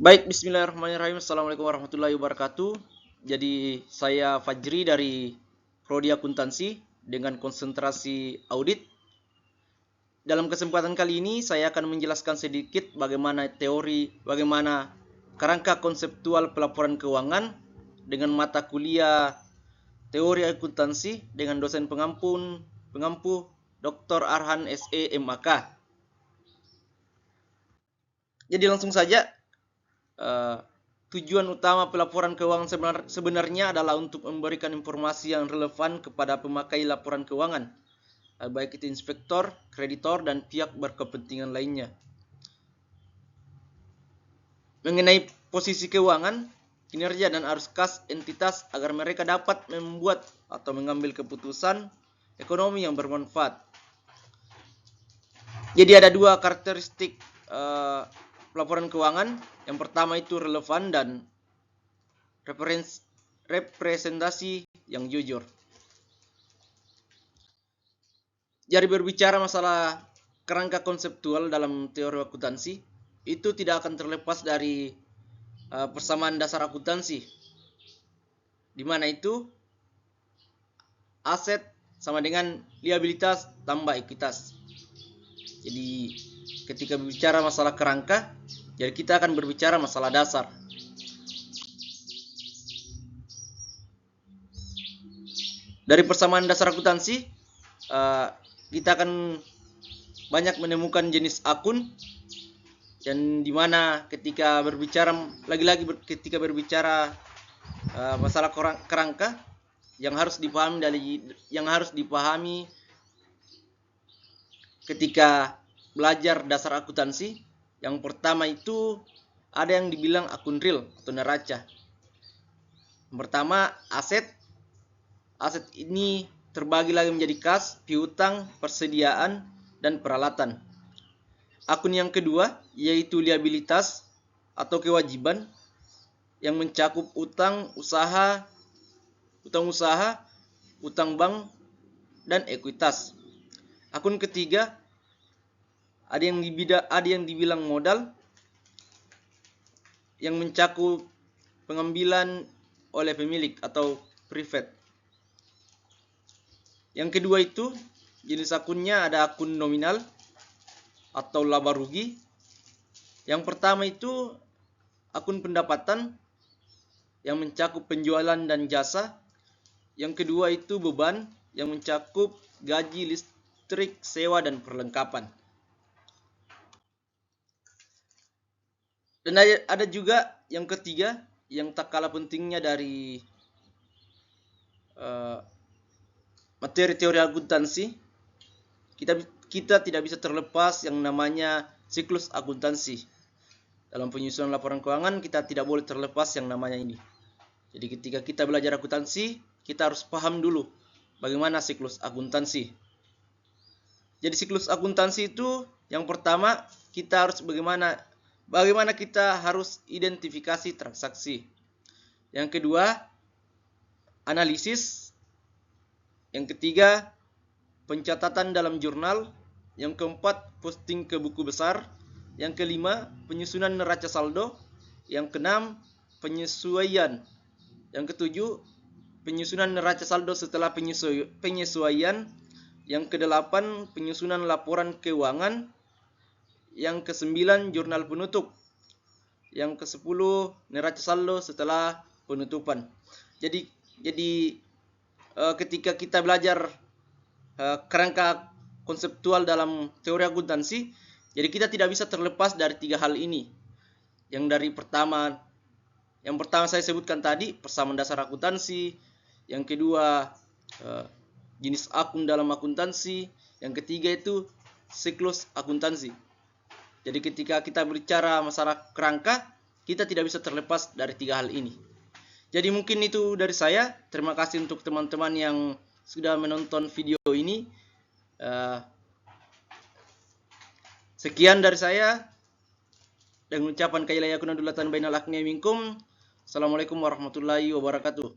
Baik, bismillahirrahmanirrahim. Assalamualaikum warahmatullahi wabarakatuh. Jadi, saya Fajri dari Prodi Akuntansi dengan konsentrasi audit. Dalam kesempatan kali ini, saya akan menjelaskan sedikit bagaimana kerangka konseptual pelaporan keuangan dengan mata kuliah Teori Akuntansi dengan dosen pengampu Dr. Arhan SE MAK. Jadi langsung saja. Tujuan utama pelaporan keuangan sebenarnya adalah untuk memberikan informasi yang relevan kepada pemakai laporan keuangan, baik itu inspektor, kreditor, dan pihak berkepentingan lainnya. Mengenai posisi keuangan, kinerja, dan arus kas entitas agar mereka dapat membuat atau mengambil keputusan ekonomi yang bermanfaat. Jadi ada dua karakteristik pelaporan keuangan. Yang pertama itu relevan dan representasi yang jujur. Jadi berbicara masalah kerangka konseptual dalam teori akuntansi, itu tidak akan terlepas dari persamaan dasar akuntansi, di mana itu aset sama dengan liabilitas tambah ekuitas. Jadi ketika berbicara masalah kerangka, jadi kita akan berbicara masalah dasar. Dari persamaan dasar akuntansi, kita akan banyak menemukan jenis akun, dan dimana ketika berbicara masalah kerangka, yang harus dipahami ketika belajar dasar akuntansi. Yang pertama itu ada yang dibilang akun real atau neraca. Yang pertama aset ini terbagi lagi menjadi kas, piutang, persediaan, dan peralatan. Akun yang kedua yaitu liabilitas atau kewajiban yang mencakup utang usaha, utang bank, dan ekuitas. Akun ketiga ada yang dibilang modal yang mencakup pengambilan oleh pemilik atau private. Yang kedua itu jenis akunnya ada akun nominal atau laba rugi. Yang pertama itu akun pendapatan yang mencakup penjualan dan jasa. Yang kedua itu beban yang mencakup gaji, listrik, sewa, dan perlengkapan. Dan ada juga yang ketiga yang tak kalah pentingnya dari materi teori akuntansi. Kita tidak bisa terlepas yang namanya siklus akuntansi. Dalam penyusunan laporan keuangan kita tidak boleh terlepas yang namanya ini. Jadi ketika kita belajar akuntansi, kita harus paham dulu bagaimana siklus akuntansi. Jadi siklus akuntansi itu yang pertama kita harus bagaimana kita harus identifikasi transaksi. Yang kedua, analisis. Yang ketiga, pencatatan dalam jurnal. Yang keempat, posting ke buku besar. Yang kelima, penyusunan neraca saldo. Yang keenam, penyesuaian. Yang ketujuh, penyusunan neraca saldo setelah penyesuaian. Yang kedelapan, penyusunan laporan keuangan. Yang ke-9 jurnal penutup. Yang ke-10 neraca saldo setelah penutupan. Jadi ketika kita belajar kerangka konseptual dalam teori akuntansi, jadi kita tidak bisa terlepas dari tiga hal ini. Yang pertama saya sebutkan tadi, persamaan dasar akuntansi. Yang kedua, jenis akun dalam akuntansi. Yang ketiga itu siklus akuntansi. Jadi ketika kita berbicara masalah kerangka, kita tidak bisa terlepas dari tiga hal ini. Jadi mungkin itu dari saya. Terima kasih untuk teman-teman yang sudah menonton video ini. Sekian dari saya. Dan ucapan kailaya kunadulatan bainal akniya minkum. Assalamualaikum warahmatullahi wabarakatuh.